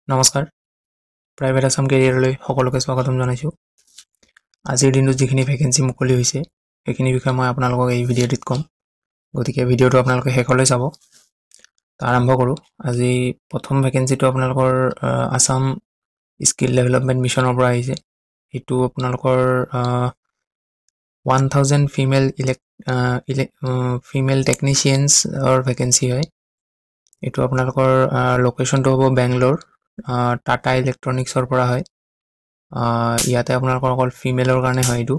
নমস্কাৰ প্ৰাইভেট আসাম কেৰিয়াৰলৈ সকলোকে স্বাগতম জনাইছোঁ। আজিৰ দিনটোত যিখিনি ভেকেঞ্চি মুকলি হৈছে সেইখিনি বিষয়ে মই আপোনালোকক এই ভিডিঅ'টিত ক'ম, গতিকে ভিডিঅ'টো আপোনালোকে শেষলৈ চাব। আৰম্ভ কৰোঁ। আজি প্ৰথম ভেকেঞ্চিটো আপোনালোকৰ আসাম স্কিল ডেভেলপমেণ্ট মিছনৰ পৰা আহিছে। এইটো আপোনালোকৰ 1000 ফিমেল টেকনিচিয়ানছৰ ভেকেঞ্চি হয়। এইটো আপোনালোকৰ লোকেশ্যনটো হ'ব বেংগলোৰ, টাটা ইলেক্ট্ৰনিক্সৰ পৰা হয়। ইয়াতে আপোনালোকৰ অকল ফিমেলৰ কাৰণে হয় এইটো।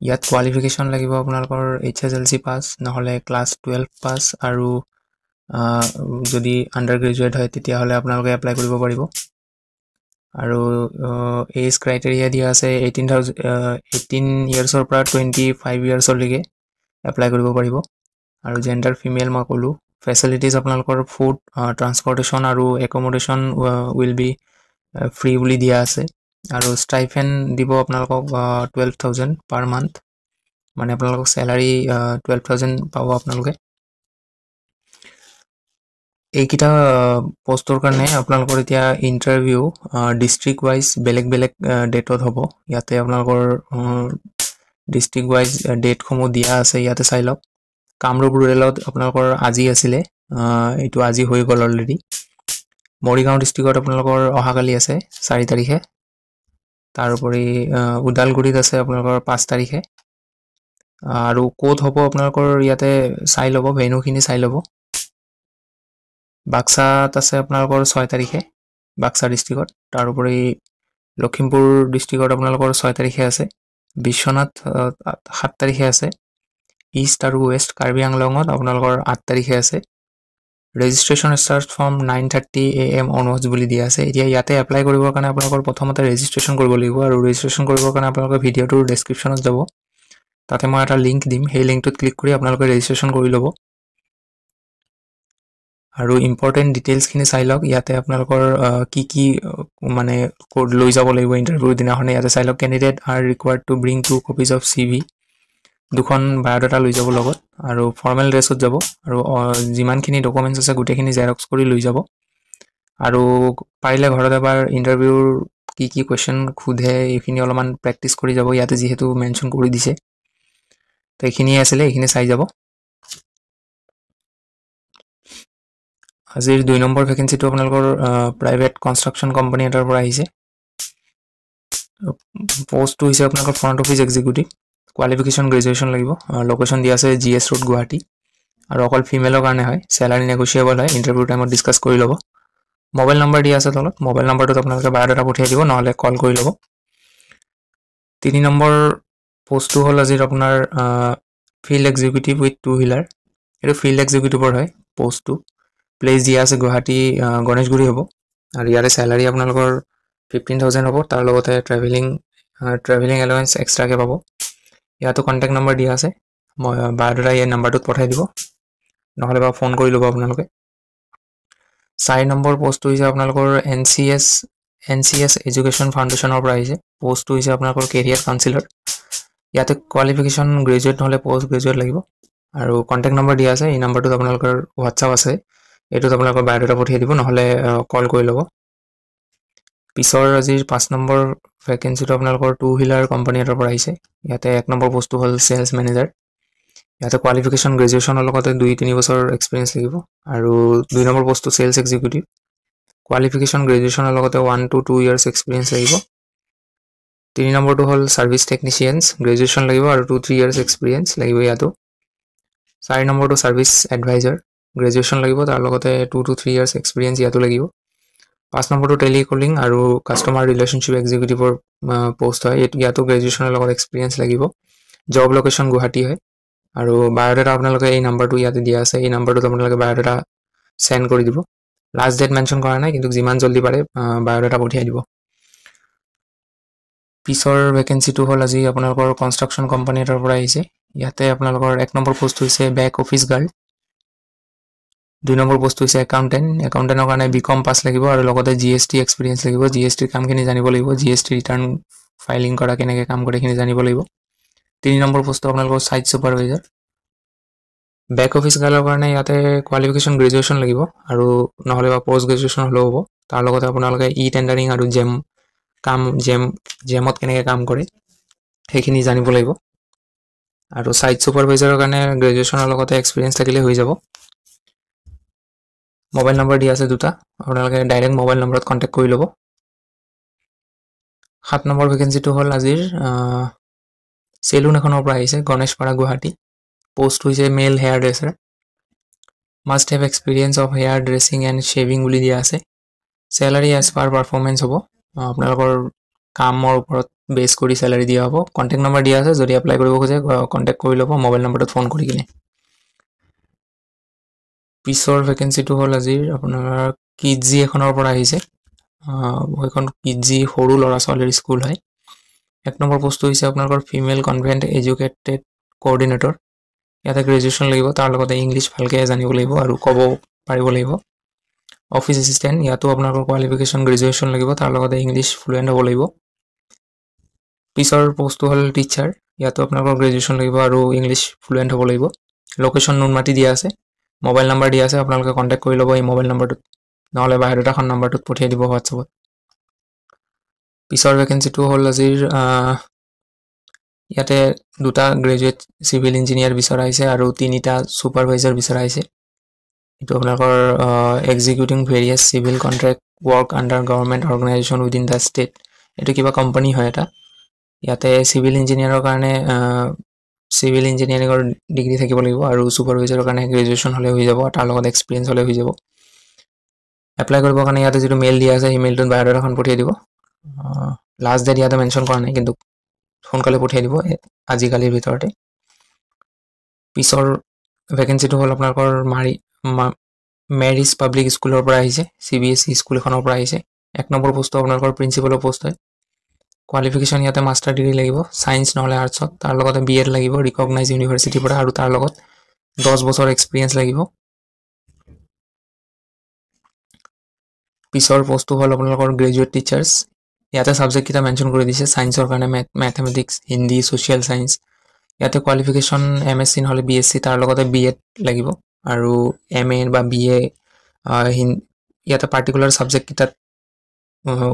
ইয়াত কোৱালিফিকেশ্যন লাগিব আপোনালোকৰ HSLC পাছ, নহ'লে ক্লাছ 12 পাছ, আৰু যদি আণ্ডাৰ গ্ৰেজুৱেট হয় তেতিয়াহ'লে আপোনালোকে এপ্লাই কৰিব পাৰিব। আৰু এজ ক্ৰাইটেৰিয়া দিয়া আছে 18 ইয়াৰ্ছৰ পৰা 25 ইয়াৰ্ছলৈকে এপ্লাই কৰিব পাৰিব। আৰু জেণ্ডাৰ ফিমেল মই ক'লোঁ। ফেচিলিটিজ আপোনালোকৰ ফুড, ট্ৰান্সপৰ্টেশ্যন আৰু একমডেশ্যন উইল বি ফ্ৰী বুলি দিয়া আছে। আৰু ষ্টাইফেন দিব আপোনালোকক 12,000 পাৰ মান্থ, মানে আপোনালোকক চেলাৰী 12,000 পাব আপোনালোকে। এইকেইটা পষ্টৰ কাৰণে আপোনালোকৰ এতিয়া ইণ্টাৰভিউ ডিষ্ট্ৰিক্ট ৱাইজ বেলেগ বেলেগ ডেটত হ'ব। ইয়াতে আপোনালোকৰ ডিষ্ট্ৰিক্ট ৱাইজ ডেটসমূহ দিয়া আছে, ইয়াতে চাই লওক। কামৰূপ ৰুৰেলত আপোনালোকৰ আজি আছিলে, এইটো আজি হৈ গ'ল অলৰেডি। মৰিগাঁও ডিষ্ট্ৰিক্টত আপোনালোকৰ অহাকালি আছে 4 তাৰিখে। তাৰোপৰি ওদালগুৰিত আছে আপোনালোকৰ 5 তাৰিখে। আৰু ক'ত হ'ব আপোনালোকৰ ইয়াতে চাই ল'ব, ভেনুখিনি চাই ল'ব। বাক্সাত আছে আপোনালোকৰ 6 তাৰিখে, বাক্সা ডিষ্ট্ৰিক্টত। তাৰোপৰি লখিমপুৰ ডিষ্ট্ৰিক্টত আপোনালোকৰ 6 তাৰিখে আছে। বিশ্বনাথ 7 তাৰিখে আছে। ইষ্ট আৰু ৱেষ্ট কাৰ্বি আংলঙত আপোনালোকৰ 8 তাৰিখে আছে। Registration start from 9:30 AM onwards বুলি দিয়া আছে। এতিয়া ইয়াতে এপ্লাই কৰিবৰ কাৰণে আপোনালোকৰ প্ৰথমতে ৰেজিষ্ট্ৰেশ্যন কৰিব লাগিব, আৰু ৰেজিষ্ট্ৰেশ্যন কৰিবৰ কাৰণে আপোনালোকে ভিডিঅ'টোৰ ডেছক্ৰিপশ্যনত যাব, তাতে মই এটা লিংক দিম। সেই লিংকটোত ক্লিক কৰি আপোনালোকে ৰেজিষ্ট্ৰেশ্যন কৰি ল'ব। আৰু ইম্পৰ্টেণ্ট ডিটেইলছখিনি চাই লওক। ইয়াতে আপোনালোকৰ কি মানে লৈ যাব লাগিব ইণ্টাৰভিউৰ দিনাখনে, ইয়াতে চাই লওক। Candidate are required to bring 2 copies of CV, 2খন বায়'ডাটা লৈ যাব লগত, আৰু ফৰ্মেল ড্ৰেছত যাব, আৰু যিমানখিনি ডকুমেণ্টছ আছে গোটেইখিনি জেৰক্স কৰি লৈ যাব। আৰু পাৰিলে ঘৰত এবাৰ ইণ্টাৰভিউৰ কি কুৱেশ্যন সোধে এইখিনি অলপমান প্ৰেক্টিচ কৰি যাব, ইয়াতে যিহেতু মেনশ্যন কৰি দিছে। তো এইখিনিয়ে আছিলে, এইখিনি চাই যাব। আজিৰ 2 নম্বৰ ভেকেঞ্চিটো আপোনালোকৰ প্ৰাইভেট কনষ্ট্ৰাকশ্যন কোম্পানী এটাৰ পৰা আহিছে। পষ্টটো হৈছে আপোনালোকৰ front office executive. Qualification graduation লাগিব। লোকেশ্যন দিয়া আছে GS ৰোড গুৱাহাটী, আৰু অকল ফিমেলৰ কাৰণে হয়। চেলাৰী নেগচিয়েবল হয়, ইণ্টাৰভিউ টাইমত ডিছকাছ কৰি ল'ব। মোবাইল নম্বৰ দিয়া আছে তলত, মোবাইল নম্বৰটোত আপোনালোকে বায়'ডাটা পঠিয়াই দিব, নহ'লে কল কৰি ল'ব। 3 নম্বৰ পষ্টটো হ'ল আজিৰ আপোনাৰ ফিল্ড এক্সিকিউটিভ উইথ 2 হুইলাৰ। এইটো ফিল্ড এক্সিকিউটিভৰ হয় পষ্টটো। প্লেচ দিয়া আছে গুৱাহাটী গণেশগুৰি হ'ব, আৰু ইয়াতে চেলাৰী আপোনালোকৰ 15,000 হ'ব। তাৰ লগতে ট্ৰেভেলিং এলাৱেঞ্চ এক্সট্ৰাকৈ পাব। ইয়াতো কণ্টেক্ট নম্বৰ দিয়া আছে, মই বায়'ডাটা এই নাম্বাৰটোত পঠাই দিব, নহ'লে বা ফোন কৰি ল'ব আপোনালোকে। 4 নম্বৰ পষ্টটো হৈছে আপোনালোকৰ NCS এডুকেশ্যন ফাউণ্ডেশ্যনৰ পৰা আহিছে। পষ্টটো হৈছে আপোনালোকৰ কেৰিয়াৰ কাউন্সিলৰ। ইয়াতে কোৱালিফিকেশ্যন গ্ৰেজুৱেট নহ'লে পষ্ট গ্ৰেজুৱেট লাগিব, আৰু কণ্টেক্ট নম্বৰ দিয়া আছে। এই নাম্বাৰটোত আপোনালোকৰ হোৱাটছআপ আছে, এইটোত আপোনালোকৰ বায়'ডাটা পঠিয়াই দিব, নহ'লে কল কৰি ল'ব। পিছৰ আজিৰ 5 নম্বৰ ভেকেঞ্চিটো আপোনালোকৰ 2 হুইলাৰ কোম্পানী এটাৰ পৰা আহিছে। ইয়াতে 1 নম্বৰ পষ্টটো হ'ল চেলছ মেনেজাৰ। ইয়াতে কোৱালিফিকেশ্যন গ্ৰেজুৱেশ্যনৰ লগতে 2-3 বছৰ এক্সপিৰিয়েঞ্চ লাগিব। আৰু 2 নম্বৰ পষ্টটো চেলছ এক্সিকিউটিভ। কোৱালিফিকেশ্যন গ্ৰেজুৱেশ্যনৰ লগতে 1 to 2 ইয়াৰ্ছ এক্সপিৰিয়েঞ্চ লাগিব। 3 নম্বৰটো হ'ল ছাৰ্ভিচ টেকনিচিয়ানছ, গ্ৰেজুৱেশ্যন লাগিব আৰু 2-3 ইয়াৰ্ছ এক্সপিৰিয়েঞ্চ লাগিব ইয়াতো। 4 নম্বৰটো ছাৰ্ভিচ এডভাইজাৰ, গ্ৰেজুৱেশ্যন লাগিব, তাৰ লগতে 2 to 3 ইয়াৰ্ছ এক্সপিৰিয়েঞ্চ ইয়াতো লাগিব। 5 নম্বৰটো টেলিকলিং আৰু কাষ্টমাৰ ৰিলেশ্যনশ্বিপ এক্সিকিউটিভৰ পষ্ট হয়। ইয়াতো গ্ৰেজুৱেশ্যনৰ লগত এক্সপিৰিয়েঞ্চ লাগিব। জব লোকেশ্যন গুৱাহাটী হয়। আৰু বায়'ডাটা আপোনালোকে এই নাম্বাৰটো ইয়াতে দিয়া আছে, এই নাম্বাৰটোত আপোনালোকে বায়'ডাটা চেণ্ড কৰি দিব। লাষ্ট ডেট মেনশ্যন কৰা নাই, কিন্তু যিমান জল্দি পাৰে বায়'ডাটা পঠিয়াই দিব। পিছৰ ভেকেঞ্চিটো হ'ল আজি আপোনালোকৰ কনষ্ট্ৰাকশ্যন কোম্পানী এটাৰ পৰা আহিছে। ইয়াতে আপোনালোকৰ 1 নম্বৰ পষ্ট হৈছে back office guard. 2 number post হৈছে একাউণ্টেণ্টৰ কাৰণে BCom পাছ লাগিব, আৰু লগতে GST এক্সপিৰিয়েঞ্চ লাগিব। GSTৰ কামখিনি জানিব লাগিব, GST ৰিটাৰ্ণ ফাইলিং কৰা কেনেকৈ কাম কৰে এইখিনি জানিব লাগিব। 3 নম্বৰ পষ্টটো আপোনালোকৰ ছাইট ছুপাৰভাইজাৰ। বেক অফিচ গাৰ্ডৰ কাৰণে ইয়াতে কোৱালিফিকেশ্যন গ্ৰেজুৱেশ্যন লাগিব, আৰু নহ'লে বা পষ্ট গ্ৰেজুৱেশ্যন হ'লেও হ'ব। তাৰ লগতে আপোনালোকে ই টেণ্ডাৰিং আৰু জেমত কেনেকৈ কাম কৰে সেইখিনি জানিব লাগিব আৰু সাইট সুপাৰভাইজাৰৰ কাৰণে গ্ৰেজুৱেশ্যনৰ লগতে এক্সপিৰিয়েঞ্চ থাকিলে হৈ যাব মোবাইল নম্বৰ দিয়া আছে দুটা আপোনালোকে ডাইৰেক্ট মোবাইল নম্বৰত কণ্টেক্ট কৰি ল'ব 7 নম্বৰ ভেকেন্সিটো হ'ল আজিৰ চেলুন এখনৰ পৰা আহিছে গণেশপাৰা গুৱাহাটী পোষ্ট হৈছে male hair dresser must have experience of hair dressing and শ্বেভিং বুলি দিয়া আছে চেলাৰী এজ পাৰ পাৰফৰ্মেঞ্চ হ'ব আপোনালোকৰ কামৰ ওপৰত বেছ কৰি চেলাৰী দিয়া হ'ব কণ্টেক্ট নম্বৰ দিয়া আছে যদি এপ্লাই কৰিব খোজে কণ্টেক্ট কৰি ল'ব মোবাইল নম্বৰটোত ফোন কৰি কিনে পিছৰ ভেকেন্সিটো হ'ল আজিৰ আপোনাৰ কিডজি এখনৰ পৰা আহিছে সেইখন কিডজি সৰু ল'ৰা ছোৱালীৰ স্কুল হয় 1 নম্বৰ পোষ্টটো হৈছে আপোনালোকৰ ফিমেল কনভেন্ট এডুকেটেড কোঅৰ্ডিনেটৰ ইয়াতে গ্ৰেজুৱেশ্যন লাগিব তাৰ লগতে ইংলিছ ভালকৈ জানিব লাগিব আৰু ক'ব পাৰিব লাগিব অফিচ এছিষ্টেণ্ট ইয়াতো আপোনালোকৰ কোৱালিফিকেশ্যন গ্ৰেজুৱেশ্যন লাগিব তাৰ লগতে ইংলিছ ফ্লুৱেণ্ট হ'ব লাগিব পিছৰ পোষ্টটো হ'ল টিচাৰ ইয়াতো আপোনালোকৰ গ্ৰেজুৱেশ্যন লাগিব আৰু ইংলিছ ফ্লুৱেণ্ট হ'ব লাগিব লোকেশ্যন নুনমাটি দিয়া আছে মোবাইল নম্বৰ দিয়া আছে আপোনালোকে কণ্টেক্ট কৰি ল'ব এই মোবাইল নম্বৰটোত নহ'লে বায়'ডাটাখন নম্বৰটোত পঠিয়াই দিব হোৱাটছএপত পিছৰ ভেকেন্সিটো হ'ল আজিৰ ইয়াতে দুটা গ্ৰেজুৱেট চিভিল ইঞ্জিনিয়াৰ বিচৰা হৈছে আৰু 3টা ছুপাৰভাইজাৰ বিচৰা হৈছে এইটো আপোনালোকৰ executing various civil contract work under government organisation within the state এইটো কিবা কোম্পানী হয় এটা ইয়াতে চিভিল ইঞ্জিনিয়াৰৰ কাৰণে চিভিল ইঞ্জিনিয়াৰিঙৰ ডিগ্ৰী থাকিব লাগিব আৰু ছুপাৰভাইজাৰৰ কাৰণে গ্ৰেজুৱেশ্যন হ'লে হৈ যাব তাৰ লগত এক্সপিৰিয়েঞ্চ হ'লে হৈ যাব এপ্লাই কৰিবৰ কাৰণে ইয়াতে যিটো মেইল দিয়া আছে সেই মেইলটোত বায়'ডাটাখন পঠিয়াই দিব লাষ্ট ডেট ইয়াতে মেনশ্যন কৰা নাই কিন্তু সোনকালে পঠিয়াই দিব আজিকালিৰ ভিতৰতে পিছৰ ভেকেন্সিটো হ'ল আপোনালোকৰ মেৰিজ পাব্লিক স্কুলৰ পৰা আহিছে CBSE স্কুল এখনৰ পৰা আহিছে 1 নম্বৰ পোষ্টটো আপোনালোকৰ প্ৰিন্সিপালৰ পোষ্ট হয় কোৱালিফিকেশ্যন ইয়াতে মাষ্টাৰ ডিগ্ৰী লাগিব সায়েন্স নহ'লে আৰ্টছত তাৰ লগতে BEd লাগিব ৰিকগনাইজ ইউনিভাৰ্চিটিৰ পৰা আৰু তাৰ লগত 10 বছৰ এক্সপিৰিয়েঞ্চ লাগিব পিছৰ পোষ্টটো হ'ল আপোনালোকৰ গ্ৰেজুৱেট টিচাৰ্ছ ইয়াতে ছাবজেক্ট কেইটা মেনশ্যন কৰি দিছে সায়েন্সৰ কাৰণে মেথমেটিক্স হিন্দী ছ'চিয়েল সায়েন্স ইয়াতে কোৱালিফিকেশ্যন MSc নহ'লে BSc তাৰ লগতে BEd লাগিব আৰু MA বা BA ইয়াতে পাৰ্টিকুলাৰ ছাবজেক্ট কেইটাত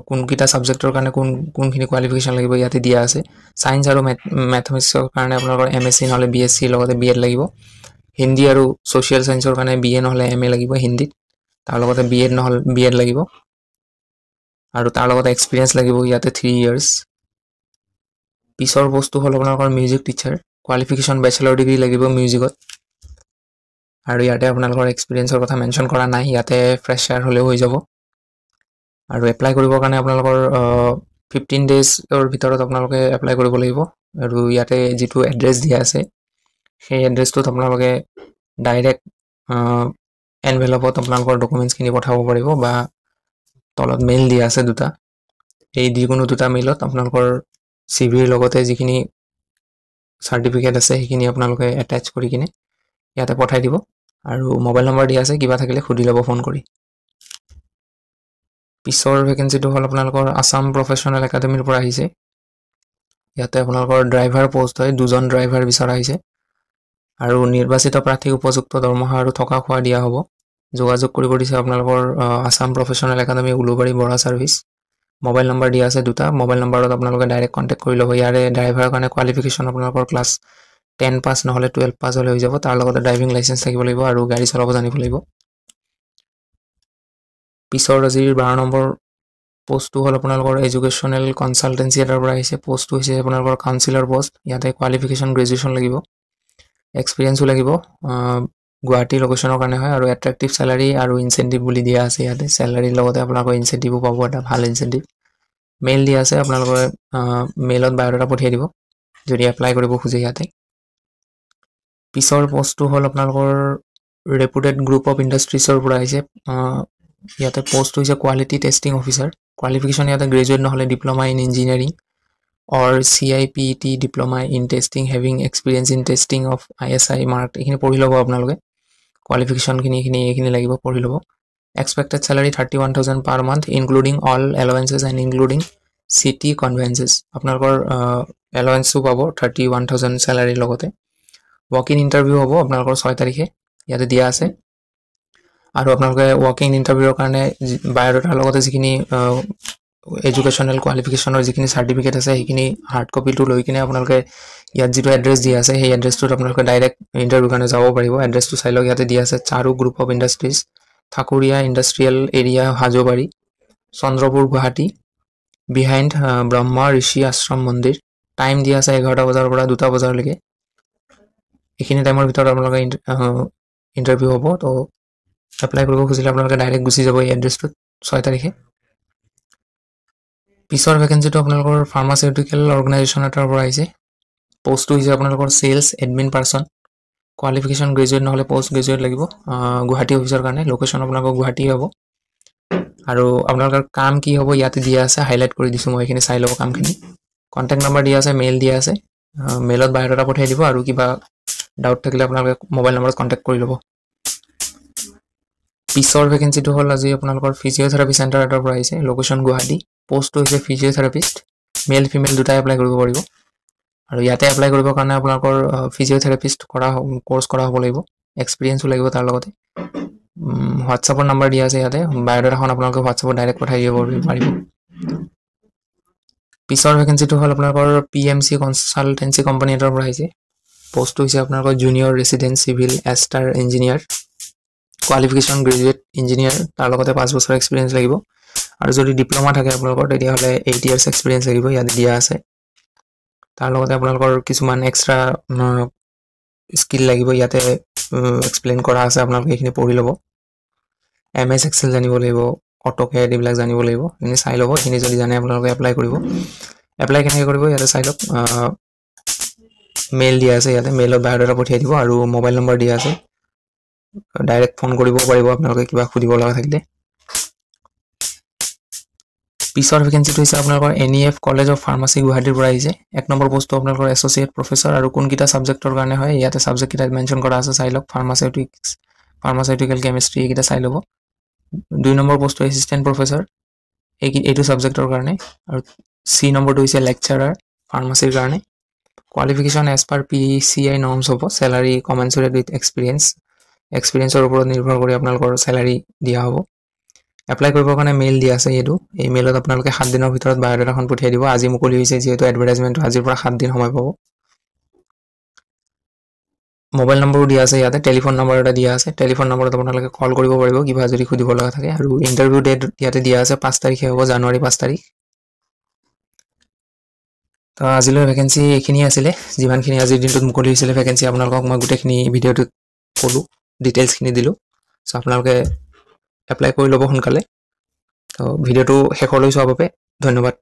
কোনকেইটা ছাবজেক্টৰ কাৰণে কোনখিনি কোৱালিফিকেশ্যন লাগিব ইয়াতে দিয়া আছে সায়েন্স আৰু মেথমেটিক্সৰ কাৰণে আপোনালোকৰ MSc নহ'লে BSc লগতে BEd লাগিব হিন্দী আৰু ছ'চিয়েল সায়েন্সৰ কাৰণে BA নহ'লে MA লাগিব হিন্দীত তাৰ লগতে BEd লাগিব আৰু তাৰ লগতে এক্সপিৰিয়েঞ্চ লাগিব ইয়াতে 3 ইয়াৰ্ছ পিছৰ বস্তু হ'ল আপোনালোকৰ music teacher qualification bachelor degree লাগিব মিউজিকত আৰু ইয়াতে আপোনালোকৰ এক্সপিৰিয়েঞ্চৰ কথা মেনশ্যন কৰা নাই ইয়াতে ফ্ৰেছাৰ হ'লেও হৈ যাব আৰু এপ্লাই কৰিবৰ কাৰণে আপোনালোকৰ 15 ডেজৰ ভিতৰত আপোনালোকে এপ্লাই কৰিব লাগিব আৰু ইয়াতে যিটো এড্ৰেছ দিয়া আছে সেই এড্ৰেছটোত আপোনালোকে ডাইৰেক্ট এনভেলপত আপোনালোকৰ ডকুমেণ্টছখিনি পঠাব পাৰিব বা তলত মেইল দিয়া আছে দুটা এই যিকোনো দুটা মেইলত আপোনালোকৰ CVৰ লগতে যিখিনি চাৰ্টিফিকেট আছে সেইখিনি আপোনালোকে এটাচ কৰি কিনে ইয়াতে পঠাই দিব আৰু মোবাইল নম্বৰ দিয়া আছে কিবা থাকিলে সুধি ল'ব ফোন কৰি পিছৰ ভেকেন্সিটো হ'ল আপোনালোকৰ আসাম প্ৰফেশ্যনেল একাডেমীৰ পৰা আহিছে ইয়াতে আপোনালোকৰ ড্ৰাইভাৰ পোষ্ট হয় 2জন ড্ৰাইভাৰ বিচৰা হৈছে আৰু নিৰ্বাচিত প্ৰাৰ্থীক উপযুক্ত দৰমহা আৰু থকা খোৱা দিয়া হ'ব যোগাযোগ কৰিব দিছে আপোনালোকৰ Assam professional academy Ulubari Bora service mobile number দিয়া আছে দুটা মোবাইল নম্বৰত আপোনালোকে ডাইৰেক্ট কণ্টেক্ট কৰি ল'ব ইয়াৰে ড্ৰাইভাৰৰ কাৰণে কোৱালিফিকেশ্যন আপোনালোকৰ ক্লাছ 10 পাছ নহ'লে 12 পাছ হ'লে হৈ যাব তাৰ লগতে ড্ৰাইভিং লাইচেঞ্চ থাকিব লাগিব আৰু গাড়ী চলাব জানিব লাগিব পিছৰ আজিৰ 12 নম্বৰ পোষ্টটো হ'ল আপোনালোকৰ এডুকেশ্যনেল কনচালটেঞ্চি এটাৰ পৰা আহিছে পোষ্টটো হৈছে আপোনালোকৰ কাউন্সিলৰ পোষ্ট ইয়াতে কোৱালিফিকেশ্যন গ্ৰেজুৱেশ্যন লাগিব এক্সপিৰিয়েঞ্চো লাগিব গুৱাহাটী লোকেশ্যনৰ কাৰণে হয় আৰু এট্ৰেক্টিভ চেলাৰী আৰু ইনচেণ্টিভ বুলি দিয়া আছে ইয়াতে চেলাৰীৰ লগতে আপোনালোকৰ ইনচেণ্টিভো পাব এটা ভাল ইনচেণ্টিভ মেইল দিয়া আছে আপোনালোকৰ মেইলত বায়'ডাটা পঠিয়াই দিব যদি এপ্লাই কৰিব খোজে ইয়াতে পিছৰ পোষ্টটো হ'ল আপোনালোকৰ ৰেপুটেড গ্ৰুপ অফ ইণ্ডাষ্ট্ৰিজৰ পৰা আহিছে ইয়াতে পোষ্ট হৈছে কোৱালিটি টেষ্টিং অফিচাৰ কোৱালিফিকেশ্যন ইয়াতে গ্ৰেজুৱেট নহ'লে diploma in engineering or CIPT diploma in testing having experience in testing of ISI mark এইখিনি পঢ়ি ল'ব আপোনালোকে কোৱালিফিকেশ্যনখিনি এইখিনি লাগিব পঢ়ি ল'ব expected salary 31,000 per month including all allowances and including city conveyances আপোনালোকৰ এলাৱেঞ্চো পাব 31,000 চেলাৰীৰ লগতে ৱক ইন ইণ্টাৰভিউ হ'ব আপোনালোকৰ 6 তাৰিখে ইয়াতে দিয়া আছে আৰু আপোনালোকে ৱাকিং ইণ্টাৰভিউৰ কাৰণে বায়'ডাটাৰ লগতে যিখিনি এডুকেশ্যনেল কোৱালিফিকেশ্যনৰ যিখিনি চাৰ্টিফিকেট আছে সেইখিনি হাৰ্ড কপিটো লৈ কিনে আপোনালোকে ইয়াত যিটো এড্ৰেছ দিয়া আছে সেই এড্ৰেছটোত আপোনালোকে ডাইৰেক্ট ইণ্টাৰভিউৰ কাৰণে যাব পাৰিব এড্ৰেছটো চাই লওক ইয়াতে দিয়া আছে Charu group of industries Thakuria industrial area Hajobari Chandrapur Guwahati behind Brahma Rishi Ashram Mandir time দিয়া আছে 11টা বজাৰ পৰা 2টা বজালৈকে এইখিনি টাইমৰ ভিতৰত আপোনালোকে ইণ্টাৰভিউ হ'ব তো এপ্লাই কৰিব খুজিলে আপোনালোকে ডাইৰেক্ট গুচি যাব এই এড্ৰেছটোত 6 তাৰিখে পিছৰ ভেকেঞ্চিটো আপোনালোকৰ ফাৰ্মাচিউটিকেল অৰ্গেনাইজেশ্যন এটাৰ পৰা আহিছে পোষ্টটো হৈছে আপোনালোকৰ sales admin person qualification graduate নহ'লে পোষ্ট গ্ৰেজুৱেট লাগিব গুৱাহাটী অফিচৰ কাৰণে লোকেশ্যন আপোনালোকৰ গুৱাহাটী হ'ব আৰু আপোনালোকৰ কাম কি হ'ব ইয়াতে দিয়া আছে হাইলাইট কৰি দিছোঁ মই এইখিনি চাই ল'ব কামখিনি কণ্টেক্ট নম্বৰ দিয়া আছে মেইল দিয়া আছে মেইলত বায়'ডাটা পঠাই দিব আৰু কিবা ডাউট থাকিলে আপোনালোকে মোবাইল নম্বৰত কণ্টেক্ট কৰি ল'ব পিছৰ ভেকেঞ্চিটো হ'ল আজি আপোনালোকৰ ফিজিঅ'থেৰাপি চেণ্টাৰ এটাৰ পৰা আহিছে লোকেশ্যন গুৱাহাটী পোষ্টটো হৈছে ফিজিঅ'থেৰাপিষ্ট মেল ফিমেল দুটাই এপ্লাই কৰিব পাৰিব আৰু ইয়াতে এপ্লাই কৰিবৰ কাৰণে আপোনালোকৰ ফিজিঅ'থেৰাপিষ্ট কোৰ্চ কৰা হ'ব লাগিব এক্সপিৰিয়েঞ্চো লাগিব তাৰ লগতে হোৱাটছআপৰ নম্বৰ দিয়া আছে ইয়াতে বায়'ডাটাখন আপোনালোকে হোৱাটছআপত ডাইৰেক্ট পঠাই দিব পাৰিব পিছৰ ভেকেঞ্চিটো হ'ল আপোনালোকৰ PMC কনচালটেঞ্চি কোম্পানী এটাৰ পৰা আহিছে পোষ্টটো হৈছে আপোনালোকৰ junior resident civil Astor engineer qualification graduate engineer তাৰ লগতে 5 বছৰ এক্সপিৰিয়েঞ্চ লাগিব আৰু যদি ডিপ্ল'মা থাকে আপোনালোকৰ তেতিয়াহ'লে 8 ইয়াৰ্ছ এক্সপিৰিয়েঞ্চ লাগিব ইয়াত দিয়া আছে তাৰ লগতে আপোনালোকৰ কিছুমান এক্সট্ৰা স্কিল লাগিব ইয়াতে এক্সপ্লেইন কৰা আছে আপোনালোকে এইখিনি পঢ়ি ল'ব MS Excel জানিব লাগিব অটোকেড এইবিলাক জানিব লাগিব এইখিনি চাই ল'ব এইখিনি যদি জানে আপোনালোকে এপ্লাই কৰিব এপ্লাই কেনেকৈ কৰিব ইয়াতে চাই লওক মেইল দিয়া আছে ইয়াতে মেইলত বায়'ডাটা পঠিয়াই দিব আৰু মোবাইল নম্বৰ দিয়া আছে ডাইৰেক্ট ফোন কৰিব পাৰিব আপোনালোকে কিবা সুধিব লগা থাকিলে পিছৰ ভেকেঞ্চিটো হৈছে আপোনালোকৰ NEF কলেজ অফ ফাৰ্মাচী গুৱাহাটীৰ পৰা আহিছে 1 নম্বৰ পোষ্টটো আপোনালোকৰ এছ'চিয়েট প্ৰফেচৰ আৰু কোনকেইটা ছাবজেক্টৰ কাৰণে হয় ইয়াতে ছাবজেক্টকেইটা মেনশ্যন কৰা আছে চাই লওক ফাৰ্মাচিউটিকেল কেমিষ্ট্ৰি এইকেইটা চাই ল'ব 2 নম্বৰ পোষ্টটো এছিষ্টেণ্ট প্ৰফেচৰ এইটো ছাবজেক্টৰ কাৰণে আৰু C নম্বৰটো হৈছে লেকচাৰাৰ ফাৰ্মাচীৰ কাৰণে qualification as per PCI norms হ'ব চেলাৰী কমেনচুৰেট উইথ এক্সপিৰিয়েঞ্চৰ ওপৰত নিৰ্ভৰ কৰি আপোনালোকৰ চেলাৰী দিয়া হ'ব এপ্লাই কৰিবৰ কাৰণে মেইল দিয়া আছে এইটো এই মেইলত আপোনালোকে 7 দিনৰ ভিতৰত বায়'ডাটাখন পঠিয়াই দিব আজি মুকলি হৈছে যিহেতু এডভাৰটাইজমেণ্টটো আজিৰ পৰা 7 দিন সময় পাব মোবাইল নম্বৰো দিয়া আছে ইয়াতে টেলিফোন নম্বৰ এটা দিয়া আছে টেলিফোন নম্বৰত আপোনালোকে কল কৰিব পাৰিব কিবা যদি সুধিব লগা থাকে আৰু ইণ্টাৰভিউ ডেট ইয়াতে দিয়া আছে 5 তাৰিখে হ'ব জানুৱাৰী 5 তাৰিখ তো আজিলৈ ভেকেঞ্চি এইখিনি আছিলে যিমানখিনি আজিৰ দিনটোত মুকলি হৈছিলে ভেকেঞ্চি আপোনালোকক মই গোটেইখিনি ভিডিঅ'টোত ক'লোঁ ডিটেইলছখিনি দিলোঁ চ' আপোনালোকে এপ্লাই কৰি ল'ব সোনকালে তো ভিডিঅ'টো শেষলৈ চোৱাৰ বাবে ধন্যবাদ